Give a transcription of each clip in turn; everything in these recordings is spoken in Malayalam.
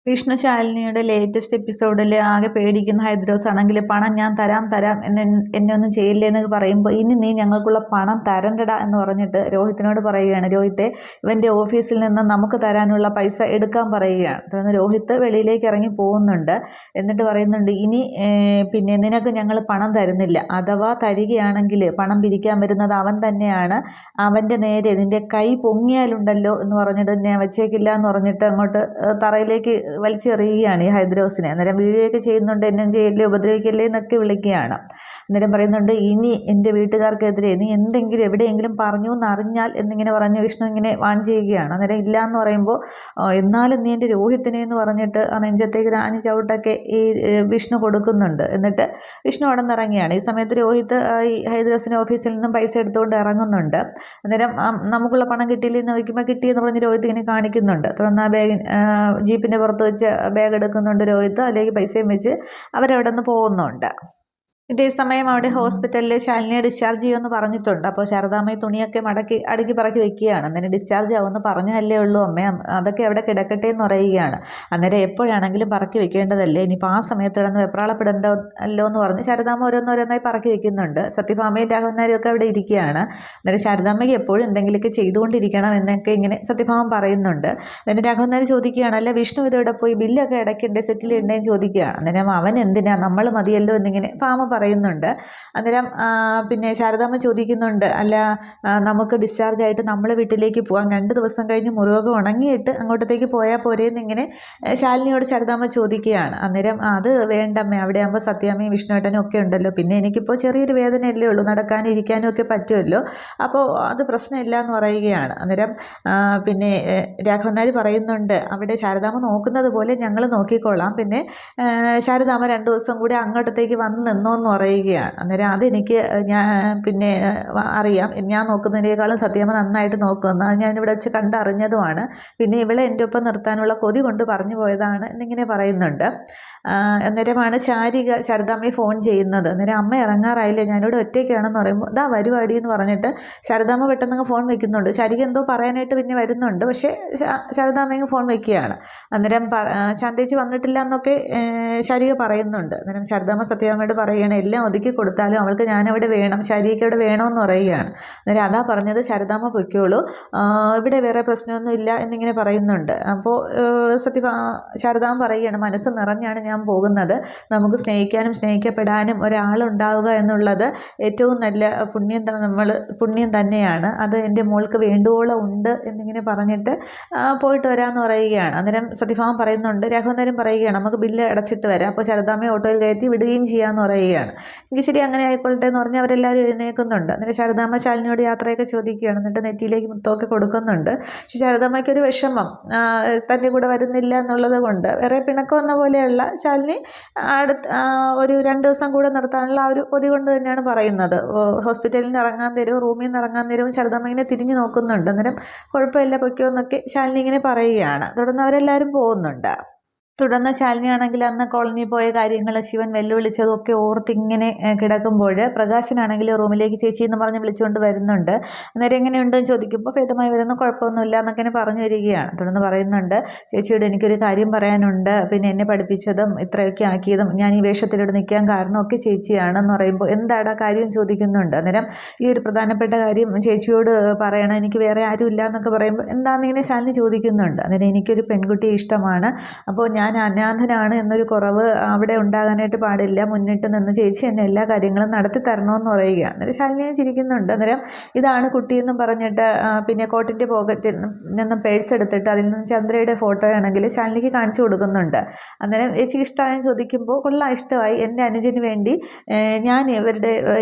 വിഷ്ണുശാലിനിയുടെ ലേറ്റസ്റ്റ് എപ്പിസോഡിൽ ആകെ പേടിക്കുന്ന ഹൈദ്രോസ് ആണെങ്കിൽ പണം ഞാൻ തരാം എന്നെ ഒന്നും ചെയ്യില്ലേ എന്നൊക്കെ പറയുമ്പോൾ ഇനി നീ ഞങ്ങൾക്കുള്ള പണം തരണ്ടടാ എന്ന് പറഞ്ഞിട്ട് രോഹിത്തിനോട് പറയുകയാണ്. രോഹിത്തെ, ഇവൻ്റെ ഓഫീസിൽ നിന്ന് നമുക്ക് തരാനുള്ള പൈസ എടുക്കാൻ പറയുകയാണ്. തുടർന്ന് രോഹിത്ത് വെളിയിലേക്ക് ഇറങ്ങി പോകുന്നുണ്ട്. എന്നിട്ട് പറയുന്നുണ്ട്, ഇനി പിന്നെ നിനക്ക് ഞങ്ങൾ പണം തരുന്നില്ല, അഥവാ തരികയാണെങ്കിൽ പണം പിരിക്കാൻ വരുന്നത് അവൻ തന്നെയാണ്, അവൻ്റെ നേരെ നിൻ്റെ കൈ പൊങ്ങിയാലുണ്ടല്ലോ എന്ന് പറഞ്ഞിട്ട് ഞാൻ വെച്ചേക്കില്ല എന്ന് പറഞ്ഞിട്ട് അങ്ങോട്ട് തറയിലേക്ക് വലിച്ചെറിയുകയാണ് ഈ ഹൈദ്രോസിനെ. അന്നേരം വീഴുകയൊക്കെ ചെയ്യുന്നുണ്ട്. എന്നും ചെയ്യല്ലേ, ഉപദ്രവിക്കല്ലേ എന്നൊക്കെ വിളിക്കുകയാണ്. അന്നേരം പറയുന്നുണ്ട്, ഇനി എൻ്റെ വീട്ടുകാർക്കെതിരെ നീ എന്തെങ്കിലും എവിടെയെങ്കിലും പറഞ്ഞു എന്നറിഞ്ഞാൽ എന്നിങ്ങനെ പറഞ്ഞ് വിഷ്ണു ഇങ്ങനെ വാൺ ചെയ്യുകയാണ്. അന്നേരം ഇല്ല എന്ന് പറയുമ്പോൾ, എന്നാലും നീ എൻ്റെ രോഹിത്തിനെ എന്ന് പറഞ്ഞിട്ട് ആ നെഞ്ചത്തേക്ക് ആഞ്ഞു ചവിട്ടൊക്കെ ഈ വിഷ്ണു കൊടുക്കുന്നുണ്ട്. എന്നിട്ട് വിഷ്ണു അവിടെ നിന്ന് ഇറങ്ങിയാണ്. ഈ സമയത്ത് രോഹിത്ത് ഈ ഹൈദ്രോസിൻ്റെ ഓഫീസിൽ നിന്നും പൈസ എടുത്തുകൊണ്ട് ഇറങ്ങുന്നുണ്ട്. അന്നേരം നമുക്കുള്ള പണം കിട്ടിയില്ലെന്ന് ചോദിക്കുമ്പോൾ കിട്ടിയെന്ന് പറഞ്ഞ് രോഹിത്ത് ഇങ്ങനെ കാണിക്കുന്നുണ്ട്. തുടർന്ന് ആ ജീപ്പിൻ്റെ പുറത്ത് വെച്ച് ബാഗ് എടുക്കുന്നുണ്ട് രോഹിത്ത്. അതിലേക്ക് പൈസയും വെച്ച് അവരവിടെ നിന്ന് പോകുന്നുണ്ട്. ഇതേ സമയം അവിടെ ഹോസ്പിറ്റലിൽ ശാലിനിയെ ഡിസ്ചാർജ് ചെയ്യുമെന്ന് പറഞ്ഞിട്ടുണ്ട്. അപ്പോൾ ശാരദാമ്മ തുടങ്ങിയൊക്കെ അടുക്കി പറക്കി വെക്കുകയാണ്. അന്നേരം ഡിസ്ചാർജ് ആവുമെന്ന് പറഞ്ഞതല്ലേ ഉള്ളൂ അമ്മേ, അതൊക്കെ അവിടെ കിടക്കട്ടെ എന്ന് പറയുകയാണ്. അന്നേരം എപ്പോഴാണെങ്കിലും പറക്കി വെക്കേണ്ടതല്ലേ, ഇനിയിപ്പോൾ ആ സമയത്ത് കിടന്ന് വെപ്രാളപ്പെടേണ്ടല്ലോ എന്ന് പറഞ്ഞ് ശാരദാമ്മ ഓരോന്നോരോന്നായി പറക്കി വെക്കുന്നുണ്ട്. സത്യഭാമയും രാഘവനാരും ഒക്കെ അവിടെ ഇരിക്കുകയാണ്. അന്നേരം ശാരദാമ്മയ്ക്ക് എപ്പോഴും എന്തെങ്കിലുമൊക്കെ ചെയ്തുകൊണ്ടിരിക്കണം എന്നൊക്കെ ഇങ്ങനെ സത്യഭാമൻ പറയുന്നുണ്ട്. എന്നിട്ട് രാഘവനാർ ചോദിക്കുകയാണ്, അല്ല വിഷ്ണു ഇതോടെ പോയി ബില്ലൊക്കെ അടയ്ക്കണ്ടേ, സെറ്റിൽ ചെയ്യണ്ടേന്ന് ചോദിക്കുകയാണ്. അന്നേരം അവൻ എന്തിനാ, നമ്മൾ മതിയല്ലോ എന്നിങ്ങനെ ഭാമ പറയുന്നുണ്ട്. അന്നേരം പിന്നെ ശാരദാമ്മ ചോദിക്കുന്നുണ്ട്, അല്ല നമുക്ക് ഡിസ്ചാർജ് ആയിട്ട് നമ്മളെ വീട്ടിലേക്ക് പോകാം, 2 ദിവസം കഴിഞ്ഞ് മുറിവൊക്കെ ഉണങ്ങിയിട്ട് അങ്ങോട്ടത്തേക്ക് പോയാൽ പോരേന്നിങ്ങനെ ശാലിനിയോട് ശാരദാമ്മ ചോദിക്കുകയാണ്. അന്നേരം അത് വേണ്ടമ്മേ, അവിടെ ആകുമ്പോൾ സത്യാമ്മയും വിഷ്ണുവേട്ടനും ഒക്കെ ഉണ്ടല്ലോ, പിന്നെ എനിക്കിപ്പോൾ ചെറിയൊരു വേദനയല്ലേ ഉള്ളൂ, നടക്കാനും ഇരിക്കാനും ഒക്കെ പറ്റുമല്ലോ, അപ്പോൾ അത് പ്രശ്നമില്ല എന്ന് പറയുകയാണ്. അന്നേരം പിന്നെ രാഘവനാർ പറയുന്നുണ്ട്, അവിടെ ശാരദാമ്മ നോക്കുന്നത് പോലെ ഞങ്ങൾ നോക്കിക്കോളാം, പിന്നെ ശാരദാമ്മ 2 ദിവസം കൂടി അങ്ങോട്ടത്തേക്ക് വന്ന് നിന്നോന്ന് പറയുകയാണ്. അന്നേരം അതെനിക്ക് പിന്നെ അറിയാം, ഞാൻ നോക്കുന്നതിനേക്കാളും സത്യമ്മ നന്നായിട്ട് നോക്കുമെന്ന് ഞാനിവിടെ വെച്ച് കണ്ടറിഞ്ഞതുമാണ്, പിന്നെ ഇവളെ എൻ്റെ ഒപ്പം നിർത്താനുള്ള കൊതി കൊണ്ട് പറഞ്ഞു പോയതാണ് എന്നിങ്ങനെ പറയുന്നുണ്ട്. അന്നേരമാണ് ശാരദാമ്മയെ ഫോൺ ചെയ്യുന്നത്. അന്നേരം അമ്മ ഇറങ്ങാറായില്ലേ, ഞാനിവിടെ ഒറ്റയ്ക്കാണെന്ന് പറയുമ്പോൾ ഇതാ വരുവാടി എന്ന് പറഞ്ഞിട്ട് ശാരദാമ്മ പെട്ടെന്ന് ഫോൺ വെക്കുന്നുണ്ട്. ശാരിക എന്തോ പറയാനായിട്ട് പിന്നെ വരുന്നുണ്ട്, പക്ഷേ ശാരദാമ്മ ഫോൺ വെക്കുകയാണ്. അന്നേരം ശാന്തേച്ചി വന്നിട്ടില്ല എന്നൊക്കെ ശാരിക പറയുന്നുണ്ട്. അന്നേരം ശാരദാമ്മ സത്യഭാമയോട് പറയുകയാണ്, എല്ലാം ഒതുക്കി കൊടുത്താലും അവൾക്ക് ഞാനവിടെ വേണം, ശാരികയ്ക്ക് അവിടെ വേണമെന്ന് പറയുകയാണ്. അന്നേരം അതാ പറഞ്ഞത്, ശാരദാമ്മ പൊയ്ക്കോളൂ, ഇവിടെ വേറെ പ്രശ്നമൊന്നും ഇല്ല എന്നിങ്ങനെ പറയുന്നുണ്ട്. അപ്പോൾ ശാരദാമ്മ പറയുകയാണ്, മനസ്സ് നിറഞ്ഞാണ് ഞാൻ പോകുന്നത്, നമുക്ക് സ്നേഹിക്കാനും സ്നേഹിക്കപ്പെടാനും ഒരാളുണ്ടാവുക എന്നുള്ളത് ഏറ്റവും നല്ല പുണ്യം തന്നെയാണ്, അത് എൻ്റെ മോൾക്ക് വേണ്ടുവോളം ഉണ്ട് എന്നിങ്ങനെ പറഞ്ഞിട്ട് പോയിട്ട് വരാമെന്ന് പറയുകയാണ്. അന്നേരം സത്യഭാമ പറയുന്നുണ്ട്, രാഘവനാരും പറയുകയാണ്, നമുക്ക് ബില്ല് അടച്ചിട്ട് വരാം, അപ്പോൾ ശാരദാമ്മയെ ഓട്ടോയിൽ കയറ്റി വിടുകയും ചെയ്യാമെന്ന് പറയുകയാണ്. എങ്കിൽ ശരി, അങ്ങനെ ആയിക്കൊള്ളട്ടെ എന്ന് പറഞ്ഞ് അവരെല്ലാവരും എഴുന്നേൽക്കുന്നുണ്ട്. അന്നേരം ശാരദാമ്മ ശാലിനിയോട് യാത്രയൊക്കെ ചോദിക്കുകയാണ്. എന്നിട്ട് നെറ്റിയിലേക്ക് മുത്തമൊക്കെ കൊടുക്കുന്നുണ്ട്. പക്ഷെ ശാരദാമ്മയ്ക്കൊരു വിഷമം, തൻ്റെ കൂടെ വരുന്നില്ല എന്നുള്ളത് കൊണ്ട് വേറെ പിണക്കം എന്ന പോലെയുള്ള ശാലിനി ഒരു 2 ദിവസം കൂടെ നിർത്താനുള്ള ആ ഒരു കൊതി കൊണ്ട് തന്നെയാണ് പറയുന്നത്. ഹോസ്പിറ്റലിൽ നിന്ന് ഇറങ്ങാൻ തരുമോ, റൂമിൽ നിന്ന് ഇറങ്ങാൻ തരുമോ ശാരദാമ്മ ഇങ്ങനെ തിരിഞ്ഞു നോക്കുന്നുണ്ട്. അന്നേരം കുഴപ്പമില്ല പൊയ്ക്കോ എന്നൊക്കെ ശാലിനി ഇങ്ങനെ പറയുകയാണ്. തുടർന്ന് അവരെല്ലാവരും പോകുന്നുണ്ട്. തുടർന്ന് ശാലിനിയാണെങ്കിൽ അന്ന് കോളനിയിൽ പോയ കാര്യങ്ങൾ, ശിവൻ വെല്ലുവിളിച്ചതൊക്കെ ഓർത്തിങ്ങനെ കിടക്കുമ്പോൾ പ്രകാശനാണെങ്കിൽ റൂമിലേക്ക് ചേച്ചി എന്ന് പറഞ്ഞ് വിളിച്ചുകൊണ്ട് വരുന്നുണ്ട്. അന്നേരം എങ്ങനെയുണ്ടെന്ന് ചോദിക്കുമ്പോൾ ഭേദമായി വരുന്നു, കുഴപ്പമൊന്നുമില്ല എന്നൊക്കെ പറഞ്ഞു വരികയാണ്. തുടർന്ന് പറയുന്നുണ്ട്, ചേച്ചിയോട് എനിക്കൊരു കാര്യം പറയാനുണ്ട്, പിന്നെ എന്നെ പഠിപ്പിച്ചതും ഇത്രയൊക്കെ ആക്കിയതും ഞാൻ ഈ വേഷത്തിലൂടെ നിൽക്കാൻ കാരണമൊക്കെ ചേച്ചിയാണെന്ന് പറയുമ്പോൾ എന്താടാ കാര്യം ചോദിക്കുന്നുണ്ട്. അന്നേരം ഈ ഒരു പ്രധാനപ്പെട്ട കാര്യം ചേച്ചിയോട് പറയണം, എനിക്ക് വേറെ ആരും ഇല്ല എന്നൊക്കെ പറയുമ്പോൾ എന്താണെന്നിങ്ങനെ ശാലിനി ചോദിക്കുന്നുണ്ട്. അന്നേരം എനിക്കൊരു പെൺകുട്ടിയെ ഇഷ്ടമാണ്, അപ്പോൾ ഞാൻ അനാഥനാണ് എന്നൊരു കുറവ് അവിടെ ഉണ്ടാകാനായിട്ട് പാടില്ല, മുന്നിട്ട് നിന്ന് ചേച്ചി എന്നെ എല്ലാ കാര്യങ്ങളും നടത്തി തരണമെന്ന് പറയുകയാണ്. അന്നേരം ശാലിനിയെ ചിരിക്കുന്നുണ്ട്. അന്നേരം ഇതാണ് കുട്ടിയെന്നും പറഞ്ഞിട്ട് പിന്നെ കോട്ടിൻ്റെ പോക്കറ്റിൽ നിന്നും പേഴ്സ് എടുത്തിട്ട് അതിൽ നിന്ന് ചന്ദ്രയുടെ ഫോട്ടോ ആണെങ്കിൽ ശാലിനിക്ക് കാണിച്ചു കൊടുക്കുന്നുണ്ട്. അന്നേരം ചേച്ചിക്ക് ഇഷ്ടമായെന്ന് ചോദിക്കുമ്പോൾ കൊള്ളാം, ഇഷ്ടമായി, എൻ്റെ അനുജന് വേണ്ടി ഞാൻ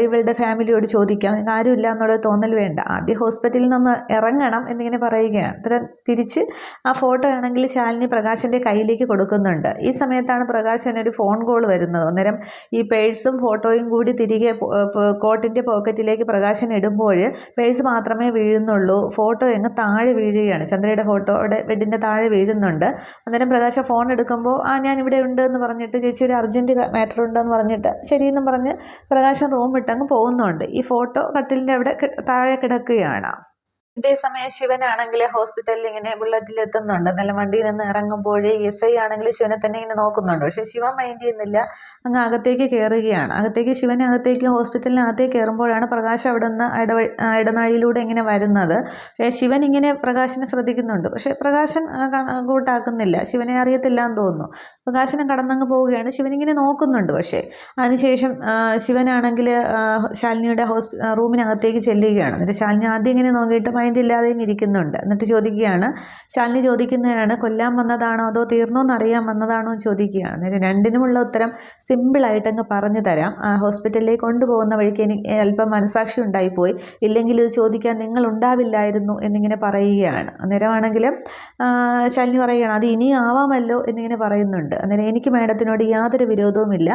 ഇവളുടെ ഫാമിലിയോട് ചോദിക്കാം, ആരുമില്ല എന്നുള്ള തോന്നൽ വേണ്ട, ആദ്യം ഹോസ്പിറ്റലിൽ നിന്ന് ഇറങ്ങണം എന്നിങ്ങനെ പറയുകയാണ്. അന്നേരം തിരിച്ച് ആ ഫോട്ടോ ആണെങ്കിൽ ശാലിനി പ്രകാശൻ്റെ കയ്യിലേക്ക് കൊടുക്കുന്നുണ്ട്. ഈ സമയത്താണ് പ്രകാശനൊരു ഫോൺ കോൾ വരുന്നത്. അന്നേരം ഈ പേഴ്സും ഫോട്ടോയും കൂടി തിരികെ കോട്ടിൻ്റെ പോക്കറ്റിലേക്ക് പ്രകാശൻ ഇടുമ്പോൾ പേഴ്സ് മാത്രമേ വീഴുന്നുള്ളൂ, ഫോട്ടോ എങ്ങ് താഴെ വീഴുകയാണ്, ചന്ദ്രയുടെ ഫോട്ടോയുടെ ബെഡിൻ്റെ താഴെ വീഴുന്നുണ്ട്. അന്നേരം പ്രകാശ ഫോൺ എടുക്കുമ്പോൾ ഞാനിവിടെ ഉണ്ട് എന്ന് പറഞ്ഞിട്ട്, ചേച്ചി ഒരു അർജൻറ്റ് മാറ്റർ ഉണ്ടെന്ന് പറഞ്ഞിട്ട് ശരിയെന്നും പറഞ്ഞ് പ്രകാശൻ റൂം വിട്ടങ്ങ് പോകുന്നുണ്ട്. ഈ ഫോട്ടോ കട്ടിലിൻ്റെ അവിടെ താഴെ കിടക്കുകയാണ്. ഇതേസമയം ശിവനാണെങ്കിൽ ഹോസ്പിറ്റലിൽ ഇങ്ങനെ ബുള്ളറ്റിൽ എത്തുന്നുണ്ട്. നല്ല വണ്ടിയിൽ നിന്ന് ഇറങ്ങുമ്പോഴേ SI ആണെങ്കിൽ ശിവനെ തന്നെ ഇങ്ങനെ നോക്കുന്നുണ്ട്. പക്ഷേ ശിവൻ മൈൻഡ് ചെയ്യുന്നില്ല, അങ്ങ് അകത്തേക്ക് കയറുകയാണ്. ശിവനെ അകത്തേക്ക് ഹോസ്പിറ്റലിനകത്തേക്ക് കയറുമ്പോഴാണ് പ്രകാശ് അവിടെ നിന്ന് ഇടനാഴിയിലൂടെ ഇങ്ങനെ വരുന്നത്. ശിവൻ ഇങ്ങനെ പ്രകാശിനെ ശ്രദ്ധിക്കുന്നുണ്ട്. പക്ഷേ പ്രകാശൻ കൂട്ടാക്കുന്നില്ല, ശിവനെ അറിയത്തില്ല എന്ന് തോന്നുന്നു. പ്രകാശനം കടന്നങ്ങ് പോവുകയാണ്. ശിവനിങ്ങനെ നോക്കുന്നുണ്ട്. പക്ഷേ അതിനുശേഷം ശിവനാണെങ്കിൽ ശാലിനിയുടെ റൂമിനകത്തേക്ക് ചെല്ലുകയാണ്. എന്നിട്ട് ശാലിനി ആദ്യം ഇങ്ങനെ നോക്കിയിട്ട് മൈൻഡ് ഇല്ലാതെ ഇരിക്കുന്നുണ്ട്. എന്നിട്ട് ചോദിക്കുകയാണ്, ശാലിനി ചോദിക്കുന്നതാണ്, കൊല്ലാൻ വന്നതാണോ അതോ തീർന്നോന്ന് അറിയാൻ വന്നതാണോ എന്ന് ചോദിക്കുകയാണ്. എന്നിട്ട് രണ്ടിനുമുള്ള ഉത്തരം സിമ്പിളായിട്ട് അങ്ങ് പറഞ്ഞു തരാം. ഹോസ്പിറ്റലിലേക്ക് കൊണ്ടുപോകുന്ന വഴിക്ക് എനിക്ക് അല്പം മനസാക്ഷി ഉണ്ടായിപ്പോയി, ഇല്ലെങ്കിൽ ഇത് ചോദിക്കാൻ നിങ്ങൾ ഉണ്ടാവില്ലായിരുന്നു എന്നിങ്ങനെ പറയുകയാണ്. അന്നേരമാണെങ്കിലും ശാലിനി പറയുകയാണ്, അത് ഇനി ആവാമല്ലോ എന്നിങ്ങനെ പറയുന്നുണ്ട്. അന്നേരം എനിക്ക് മാഡത്തിനോട് യാതൊരു വിരോധവുമില്ല,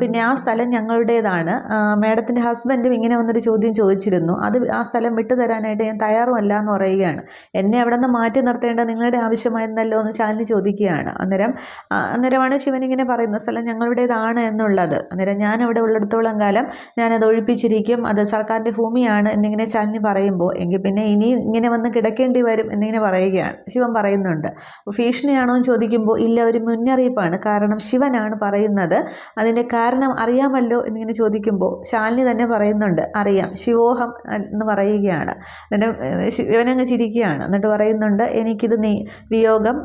പിന്നെ ആ സ്ഥലം ഞങ്ങളുടേതാണ്, മാഡത്തിൻ്റെ ഹസ്ബൻഡും ഇങ്ങനെ വന്നൊരു ചോദ്യം ചോദിച്ചിരുന്നു, ആ സ്ഥലം വിട്ടു തരാനായിട്ട് ഞാൻ തയ്യാറുമല്ല എന്ന് പറയുകയാണ്. എന്നെ അവിടെ നിന്ന് മാറ്റി നിർത്തേണ്ടത് നിങ്ങളുടെ ആവശ്യമായിരുന്നല്ലോ എന്ന് ശാലിനി ചോദിക്കുകയാണ്. അന്നേരമാണ് ശിവൻ ഇങ്ങനെ പറയുന്നത്, സ്ഥലം ഞങ്ങളുടേതാണ് എന്നുള്ളത്. അന്നേരം ഞാൻ അവിടെ ഉള്ളിടത്തോളം കാലം ഞാനത് ഒഴിപ്പിച്ചിരിക്കും, അത് സർക്കാരിൻ്റെ ഭൂമിയാണ് എന്നിങ്ങനെ ശാലിനി പറയുമ്പോൾ, എങ്കിൽ പിന്നെ ഇനി ഇങ്ങനെ വന്ന് കിടക്കേണ്ടി വരും എന്നിങ്ങനെ പറയുകയാണ്. ശിവൻ പറയുന്നുണ്ട്. ഭീഷണിയാണോ എന്ന് ചോദിക്കുമ്പോൾ ഇല്ല, ഒരു മുന്നറിയിപ്പാണ്, കാരണം ശിവനാണ് പറയുന്നത്, അതിൻ്റെ കാരണം അറിയാമല്ലോ എന്നിങ്ങനെ ചോദിക്കുമ്പോൾ ശാലിനി തന്നെ പറയുന്നുണ്ട്, അറിയാം, ശിവോഹം എന്ന് പറയുകയാണ്. എന്നിട്ട് ശിവനങ്ങ് ചിരിക്കുകയാണ്. എന്നിട്ട് പറയുന്നുണ്ട്, എനിക്കിത് നിയോഗം,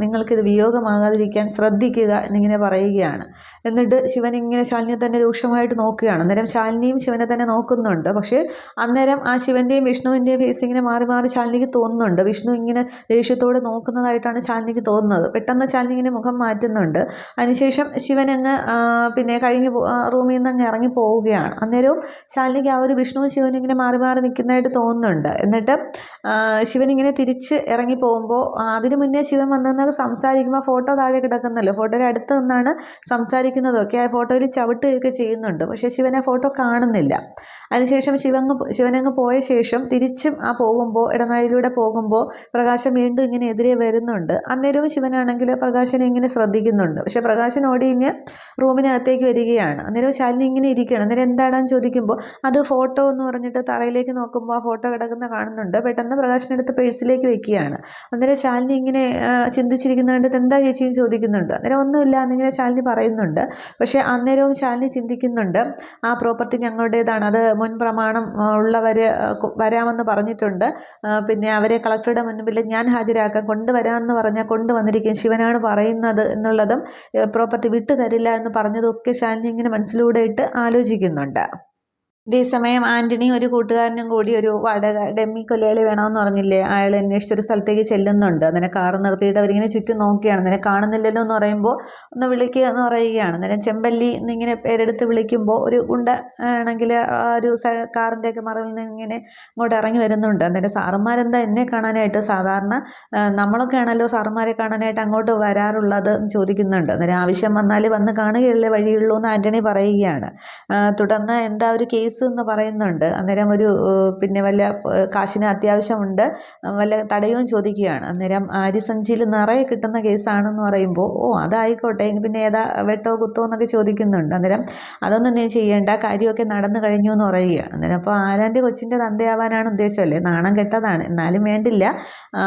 നിങ്ങൾക്കിത് വിയോഗമാകാതിരിക്കാൻ ശ്രദ്ധിക്കുക എന്നിങ്ങനെ പറയുകയാണ്. എന്നിട്ട് ശിവൻ ഇങ്ങനെ ശാലിനിയെ തന്നെ രൂക്ഷമായിട്ട് നോക്കുകയാണ്. അന്നേരം ശാലിനിയും ശിവനെ തന്നെ നോക്കുന്നുണ്ട്. പക്ഷേ അന്നേരം ആ ശിവൻ്റെയും വിഷ്ണുവിൻ്റെയും ഫേസ് ഇങ്ങനെ മാറി മാറി ശാലിനിക്ക് തോന്നുന്നുണ്ട്. വിഷ്ണു ഇങ്ങനെ ദേഷ്യത്തോടെ നോക്കുന്നതായിട്ടാണ് ശാലിനിക്ക് തോന്നുന്നത്. പെട്ടെന്ന് ശാലിനി ഇങ്ങനെ മുഖം മാറ്റുന്നുണ്ട്. അതിനുശേഷം ശിവനങ്ങ് പിന്നെ റൂമിൽ നിന്ന് അങ്ങ് ഇറങ്ങി പോവുകയാണ്. അന്നേരവും ശാലിനിക്ക് ആ ഒരു വിഷ്ണുവും ശിവനും ഇങ്ങനെ മാറി മാറി നിൽക്കുന്നതായിട്ട് തോന്നുന്നുണ്ട്. എന്നിട്ട് ശിവനിങ്ങനെ തിരിച്ച് ഇറങ്ങി പോകുമ്പോൾ അതിനു മുന്നേ ശിവൻ വന്നതെന്നൊക്കെ സംസാരിക്കുമ്പോൾ ഫോട്ടോ താഴെ കിടക്കുന്നല്ലോ, ഫോട്ടോയുടെ അടുത്ത് നിന്നാണ് സംസാരിക്കുന്നതൊക്കെ. ആ ഫോട്ടോയിൽ ചവിട്ടുകയൊക്കെ ചെയ്യുന്നുണ്ട്. പക്ഷേ ശിവൻ ആ ഫോട്ടോ കാണുന്നില്ല. അതിനുശേഷം ശിവനങ്ങ് പോയ ശേഷം തിരിച്ചും പോകുമ്പോൾ ഇടനാഴിയിലൂടെ പോകുമ്പോൾ പ്രകാശൻ വീണ്ടും ഇങ്ങനെ എതിരെ വരുന്നുണ്ട്. അന്നേരവും ശിവനാണെങ്കിൽ പ്രകാശനെ ഇങ്ങനെ ശ്രദ്ധിക്കുന്നുണ്ട്. പക്ഷേ പ്രകാശൻ ഓടിഞ്ഞ് റൂമിനകത്തേക്ക് വരികയാണ്. അന്നേരം ശാലിനി ഇങ്ങനെ ഇരിക്കുകയാണ്. അന്നേരം എന്താണെന്ന് ചോദിക്കുമ്പോൾ അത് ഫോട്ടോ എന്ന് പറഞ്ഞിട്ട് തറയിലേക്ക് നോക്കുമ്പോൾ ആ ഫോട്ടോ കിടക്കുന്ന കാണുന്നുണ്ട്. പെട്ടെന്ന് പ്രകാശനെടുത്ത് പേഴ്സിലേക്ക് വെക്കുകയാണ്. അന്നേരം ശാലിനി ഇങ്ങനെ ചിന്തിച്ചിരിക്കുന്ന കണ്ടിട്ട് എന്താ ചേച്ചിയും ചോദിക്കുന്നുണ്ട്. അന്നേരം ഒന്നുമില്ല എന്നിങ്ങനെ ശാലിനി പറയുന്നുണ്ട്. പക്ഷേ അന്നേരവും ശാലിനി ചിന്തിക്കുന്നുണ്ട്, ആ പ്രോപ്പർട്ടി ഞങ്ങളുടേതാണ്, അത് മുൻ പ്രമാണം ഉള്ളവർ വരാമെന്ന് പറഞ്ഞിട്ടുണ്ട്, പിന്നെ അവരെ കളക്ടറുടെ മുൻപിൽ ഞാൻ ഹാജരാക്കാൻ കൊണ്ടുവരാമെന്ന് പറഞ്ഞാൽ കൊണ്ടുവന്നിരിക്കും, ശിവനാണ് പറയുന്നത് എന്നുള്ളതും പ്രോപ്പർട്ടി വിട്ടു തരില്ല എന്ന് പറഞ്ഞതൊക്കെ ശാലിനി ഇങ്ങനെ മനസ്സിലൂടെ ഇട്ട് ആലോചിക്കുന്നുണ്ട്. ഇതേസമയം ആൻ്റണി ഒരു കൂട്ടുകാരനും കൂടി ഒരു ഡെമ്മി കൊലയാളി വേണമെന്ന് പറഞ്ഞില്ലേ, അയാൾ അന്വേഷിച്ചൊരു സ്ഥലത്തേക്ക് ചെല്ലുന്നുണ്ട്. അന്നേരം കാറ് നിർത്തിയിട്ട് അവരിങ്ങനെ ചുറ്റും നോക്കുകയാണ്. അന്നേരം കാണുന്നില്ലല്ലോ എന്ന് പറയുമ്പോൾ ഒന്ന് വിളിക്കുക എന്ന് പറയുകയാണ്. അന്നേരം ചെമ്പല്ലി എന്നിങ്ങനെ പേരെടുത്ത് വിളിക്കുമ്പോൾ ഒരു ഗുണ്ട ആണെങ്കിൽ ഒരു കാറിൻ്റെയൊക്കെ മറവിൽ നിന്ന് ഇങ്ങനെ അങ്ങോട്ട് ഇറങ്ങി വരുന്നുണ്ട്. അന്നേരം സാറന്മാരെന്താ എന്നെ കാണാനായിട്ട്, സാധാരണ നമ്മളൊക്കെ ആണല്ലോ സാറന്മാരെ കാണാനായിട്ട് അങ്ങോട്ട് വരാറുള്ളത് എന്ന് ചോദിക്കുന്നുണ്ട്. അന്നേരം ആവശ്യം വന്നാൽ വന്ന് കാണുകയല്ലേ വഴിയുള്ളൂ എന്ന് ആൻ്റണി പറയുകയാണ്. തുടർന്ന് എന്താ ഒരു കേസ് എന്ന് പറയുന്നുണ്ട്. അന്നേരം ഒരു പിന്നെ വല്ല കാശിന് അത്യാവശ്യമുണ്ട്, വല്ല തടയവും ചോദിക്കുകയാണ്. അന്നേരം അരിസഞ്ചിയിൽ നിറയെ കിട്ടുന്ന കേസാണെന്ന് പറയുമ്പോൾ അതായിക്കോട്ടെ, ഇനി പിന്നെ ഏതാ വെട്ടോ കുത്തോ എന്നൊക്കെ ചോദിക്കുന്നുണ്ട്. അന്നേരം അതൊന്നും നീ ചെയ്യേണ്ട, കാര്യമൊക്കെ നടന്നു കഴിഞ്ഞു എന്ന് പറയുകയാണ്. അന്നേരം അപ്പോൾ ആരാൻ്റെ കൊച്ചിൻ്റെ തന്തയാവാനാണ് ഉദ്ദേശമല്ലേ, നാണം കെട്ടതാണ്, എന്നാലും വേണ്ടില്ല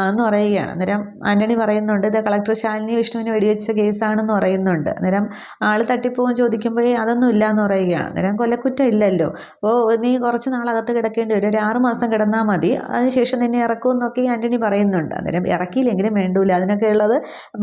എന്ന് പറയുകയാണ്. അന്നേരം ആൻ്റണി പറയുന്നുണ്ട്, ഇത് കളക്ടർ ശാലിനി വിഷ്ണുവിനെ വെടിവെച്ച കേസാണെന്ന് പറയുന്നുണ്ട്. അന്നേരം ആൾ തട്ടിപ്പോവും ചോദിക്കുമ്പോൾ അതൊന്നും ഇല്ല എന്ന് പറയുകയാണ്. അന്നേരം കൊലക്കുറ്റം ഇല്ലല്ലോ, അപ്പോൾ നീ കുറച്ച് നാളകത്ത് കിടക്കേണ്ടി വരും, ഒരു 6 മാസം കിടന്നാൽ മതി, അതിനുശേഷം നിന്നെ ഇറക്കുമെന്നൊക്കെ ആൻ്റണി പറയുന്നുണ്ട്. അന്നേരം ഇറക്കിയില്ലെങ്കിലും വേണ്ടൂല, അതിനൊക്കെ ഉള്ളത്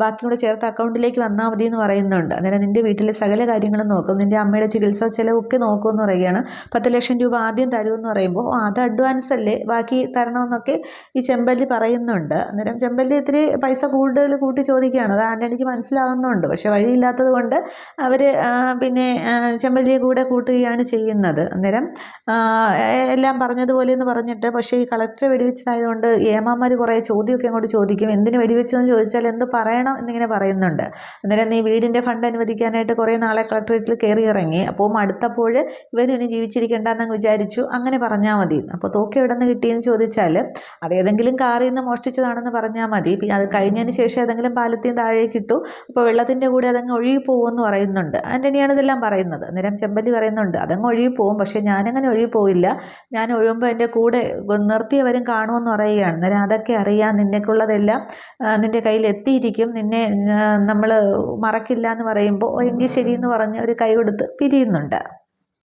ബാക്കി കൂടെ ചേർത്ത് അക്കൗണ്ടിലേക്ക് വന്നാൽ മതി എന്ന് പറയുന്നുണ്ട്. അന്നേരം നിൻ്റെ വീട്ടിലെ സകല കാര്യങ്ങളും നോക്കും, നിൻ്റെ അമ്മയുടെ ചികിത്സാ ചിലവൊക്കെ നോക്കുമെന്ന് പറയുകയാണ്. 10 ലക്ഷം രൂപ ആദ്യം തരുമെന്ന് പറയുമ്പോൾ അത് അഡ്വാൻസ് അല്ലേ, ബാക്കി തരണമെന്നൊക്കെ ഈ ചെമ്പല്ലി പറയുന്നുണ്ട്. അന്നേരം ചെമ്പല്ലി ഇത്തിരി പൈസ കൂടുതൽ കൂട്ടി ചോദിക്കുകയാണ്. അത് ആൻ്റണിക്ക് മനസ്സിലാകുന്നുണ്ട്. പക്ഷേ വഴിയില്ലാത്തത് കൊണ്ട് അവർ പിന്നെ ചെമ്പല്ലിയെ കൂടെ കൂട്ടുകയാണ് ചെയ്യുന്നത്. അന്നേരം എല്ലാം പറഞ്ഞതുപോലെ എന്ന് പറഞ്ഞിട്ട്, പക്ഷേ ഈ കളക്ടറെ വെടിവെച്ചതായതുകൊണ്ട് ഏമാന്മാർ കുറേ ചോദ്യമൊക്കെ അങ്ങോട്ട് ചോദിക്കും. എന്തിന് വെടിവെച്ചതെന്ന് ചോദിച്ചാൽ എന്ത് പറയണം എന്നിങ്ങനെ പറയുന്നുണ്ട്. അന്നേരം നീ വീടിൻ്റെ ഫണ്ട് അനുവദിക്കാനായിട്ട് കുറേ നാളെ കളക്ടറേറ്റിൽ കയറി ഇറങ്ങി, അപ്പോൾ അടുത്തപ്പോൾ ഇവരിനി ജീവിച്ചിരിക്കേണ്ടെന്നങ്ങ് വിചാരിച്ചു, അങ്ങനെ പറഞ്ഞാൽ മതി. അപ്പോൾ തോക്ക് എവിടെ നിന്ന് കിട്ടിയെന്ന് ചോദിച്ചാൽ അതേതെങ്കിലും കാറിൽ നിന്ന് മോഷ്ടിച്ചതാണെന്ന് പറഞ്ഞാൽ മതി. പിന്നെ അത് കഴിഞ്ഞതിന് ശേഷം ഏതെങ്കിലും പാലത്തിൽ നിന്ന് താഴേക്ക് ഇട്ടു, അപ്പോൾ വെള്ളത്തിൻ്റെ കൂടെ അതങ്ങ് ഒഴുകി പോകുമെന്ന് പറയുന്നുണ്ട്. ആൻ്റണിയാണ് ഇതെല്ലാം പറയുന്നത്. അന്നേരം ചെമ്പല്ലി പറയുന്നുണ്ട്, അതങ്ങ് ഒഴുകി പോകും, പക്ഷേ ഞാനങ്ങനെ ഒഴിവ് പോയില്ല, ഞാൻ ഒഴുകുമ്പോൾ എൻ്റെ കൂടെ നിർത്തിയവരും കാണുമെന്ന് പറയുകയാണ്. അന്നേരം അതൊക്കെ അറിയാം, നിന്നേക്കുള്ളതെല്ലാം നിൻ്റെ കയ്യിൽ എത്തിയിരിക്കും, നിന്നെ നമ്മൾ മറക്കില്ല എന്ന് പറയുമ്പോൾ എങ്കിൽ ശരിയെന്ന് പറഞ്ഞ് ഒരു കൈ കൊടുത്ത് പിരിയുന്നുണ്ട്.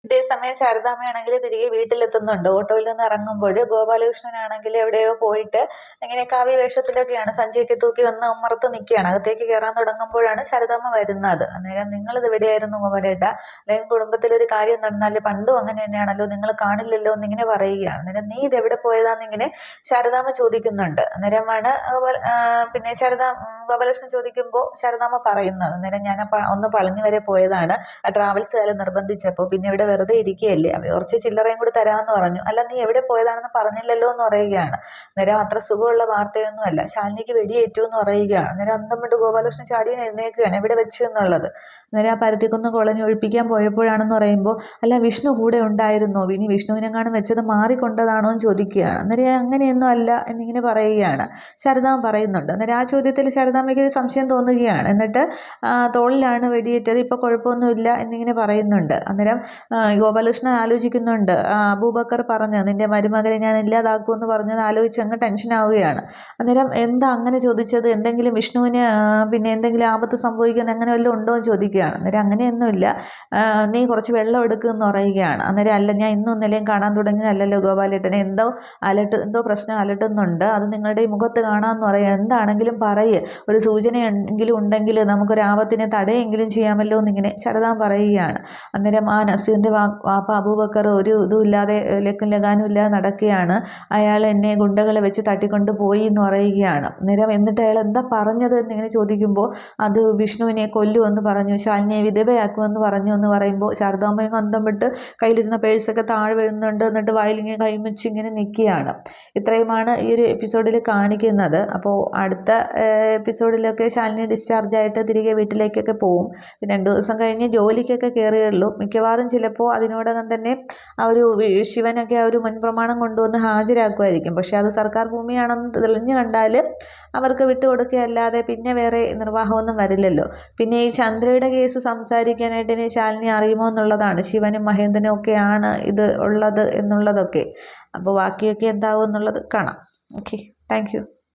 ഇതേസമയം ശാരദാമ്മയാണെങ്കിൽ തിരികെ വീട്ടിലെത്തുന്നുണ്ട്. ഓട്ടോയിൽ നിന്ന് ഇറങ്ങുമ്പോൾ ഗോപാലകൃഷ്ണനാണെങ്കിൽ എവിടെയോ പോയിട്ട് ഇങ്ങനെ കാവ്യ വേഷത്തിലൊക്കെയാണ്, സഞ്ചിയൊക്കെ തൂക്കി വന്ന് ഉമ്മറത്ത് നിൽക്കുകയാണ്. അകത്തേക്ക് കയറാൻ തുടങ്ങുമ്പോഴാണ് ശാരദാമ്മ വരുന്നത്. അന്നേരം നിങ്ങളിത് എവിടെയായിരുന്നു ഗോപാലേട്ട, അല്ലെങ്കിൽ കുടുംബത്തിലൊരു കാര്യം നടന്നാൽ പണ്ടും അങ്ങനെ തന്നെയാണല്ലോ, നിങ്ങൾ കാണില്ലല്ലോ എന്നിങ്ങനെ പറയുകയാണ്. അന്നേരം നീ ഇത് എവിടെ പോയതാന്നിങ്ങനെ ശാരദാമ്മ ചോദിക്കുന്നുണ്ട്. അന്നേരമാണ് പിന്നെ ഗോപാലകൃഷ്ണൻ ചോദിക്കുമ്പോൾ ശാരദാമ്മ പറയുന്നത്, അന്നേരം ഞാൻ ഒന്ന് പളഞ്ഞു വരെ പോയതാണ്, ആ ട്രാവൽസുകാരെ നിർബന്ധിച്ചപ്പോൾ, പിന്നെ ഇവിടെ വെറുതെ ഇരിക്കുകയല്ലേ, അവർ കുറച്ച് ചില്ലറയും കൂടി തരാമെന്ന് പറഞ്ഞു. അല്ല നീ എവിടെ പോയതാണെന്ന് പറഞ്ഞില്ലല്ലോ എന്ന് പറയുകയാണ്. അന്നേരം അത്ര സുഖമുള്ള വാർത്തയൊന്നുമല്ല, ശാലിനിക്ക് വെടിയേറ്റു എന്ന് പറയുകയാണ്. അന്നേരം അന്തം വിട്ട് ഗോപാലകൃഷ്ണൻ ചാടി എഴുന്നേൽക്കുകയാണ്, എവിടെ വെച്ച് എന്നുള്ളത്. അന്നേരം ആ പരുത്തിക്കുന്ന് കോളനി ഒഴിപ്പിക്കാൻ പോയപ്പോഴാണെന്ന് പറയുമ്പോൾ, അല്ല വിഷ്ണു കൂടെ ഉണ്ടായിരുന്നോ, ഇനി വിഷ്ണുവിനെങ്ങാനും വെച്ചത് മാറിക്കൊണ്ടതാണോ എന്ന് ചോദിക്കുകയാണ്. അന്നേരം അങ്ങനെയൊന്നും അല്ല എന്നിങ്ങനെ പറയുകയാണ്. ശാരദാമ്മ പറയുന്നുണ്ട്. അന്നേരം ആ ചോദ്യത്തിൽ ശാരദാമ്മയ്ക്ക് ഒരു സംശയം തോന്നുകയാണ്. എന്നിട്ട് തോളിലാണ് വെടിയേറ്റത്, ഇപ്പോൾ കുഴപ്പമൊന്നുമില്ല എന്നിങ്ങനെ പറയുന്നുണ്ട്. അന്നേരം ഗോപാലകൃഷ്ണൻ ആലോചിക്കുന്നുണ്ട്, അബൂബക്കർ പറഞ്ഞ് നിൻ്റെ മരുമകനെ ഞാൻ ഇല്ലാതാക്കുമെന്ന് പറഞ്ഞത് ആലോചിച്ച് അങ്ങ് ടെൻഷനാവുകയാണ്. അന്നേരം എന്താ അങ്ങനെ ചോദിച്ചത്, എന്തെങ്കിലും വിഷ്ണുവിന് പിന്നെ എന്തെങ്കിലും ആപത്ത് സംഭവിക്കുന്ന അങ്ങനെ വല്ലതും ഉണ്ടോ എന്ന് ചോദിക്കുകയാണ്. അന്നേരം അങ്ങനെയൊന്നുമില്ല, നീ കുറച്ച് വെള്ളം എടുക്കുമെന്ന് പറയുകയാണ്. അന്നേരം അല്ല, ഞാൻ ഇന്നും ഇന്നലെയും കാണാൻ തുടങ്ങിയതല്ലല്ലോ ഗോപാലേട്ടനെ, എന്തോ പ്രശ്നം അലട്ടുന്നുണ്ട്, അത് നിങ്ങളുടെ ഈ മുഖത്ത് കാണാമെന്ന് പറയുക, എന്താണെങ്കിലും പറയ്, ഒരു സൂചനയെങ്കിലും ഉണ്ടെങ്കിൽ നമുക്കൊരു ആപത്തിനെ തടയെങ്കിലും ചെയ്യാമല്ലോ എന്നിങ്ങനെ ശാരദാമ്മ പറയുകയാണ്. അന്നേരം ആ നസീറിൻ്റെ വാപ്പ അബൂബക്കർ ഒരു ഇതുമില്ലാതെ ലക്കും ലഗാനും ഇല്ലാതെ നടക്കുകയാണ്, അയാൾ എന്നെ ഗുണ്ടകളെ വെച്ച് തട്ടിക്കൊണ്ട് പോയി എന്ന് പറയുകയാണ്. അന്നേരം എന്നിട്ട് അയാൾ എന്താ പറഞ്ഞത് എന്നിങ്ങനെ ചോദിക്കുമ്പോൾ, അത് വിഷ്ണുവിനെ കൊല്ലുമെന്ന് പറഞ്ഞു, ശാലിനിയെ വിധവയാക്കുമെന്ന് പറഞ്ഞു എന്ന് പറയുമ്പോൾ ശാരദാമ്മയും അന്തം വിട്ട് കയ്യിലിരുന്ന പേഴ്സൊക്കെ താഴെ വീഴുന്നുണ്ട്. എന്നിട്ട് വായിലിങ്ങനെ കൈമിച്ച് ഇങ്ങനെ നിൽക്കുകയാണ്. ഇത്രയുമാണ് ഈ ഒരു എപ്പിസോഡിൽ കാണിക്കുന്നത്. അപ്പോൾ അടുത്ത എപ്പിസോഡിലൊക്കെ ശാലിനി ഡിസ്ചാർജായിട്ട് തിരികെ വീട്ടിലേക്കൊക്കെ പോവും. പിന്നെ 2 ദിവസം കഴിഞ്ഞ് ജോലിക്കൊക്കെ കയറുകയുള്ളൂ. മിക്കവാറും ചിലപ്പോൾ അതിനോടകം തന്നെ ആ ഒരു ശിവനൊക്കെ ആ ഒരു മുൻപ്രമാണം കൊണ്ടുവന്ന് ഹാജരാക്കുമായിരിക്കും. പക്ഷേ അത് സർക്കാർ ഭൂമിയാണെന്ന് തെളിഞ്ഞു കണ്ടാൽ അവർക്ക് വിട്ടുകൊടുക്കുകയല്ലാതെ പിന്നെ വേറെ നിർവാഹമൊന്നും വരില്ലല്ലോ. പിന്നെ ഈ ചന്ദ്രയുടെ കേസ് സംസാരിക്കാനായിട്ട് ഇനി ശാലിനി അറിയുമോ എന്നുള്ളതാണ്, ശിവനും മഹേന്ദ്രനും ഒക്കെയാണ് ഇത് ഉള്ളത് എന്നുള്ളതൊക്കെ. അപ്പോൾ ബാക്കിയൊക്കെ എന്താവും എന്നുള്ളത് കാണാം. Okay, thank you.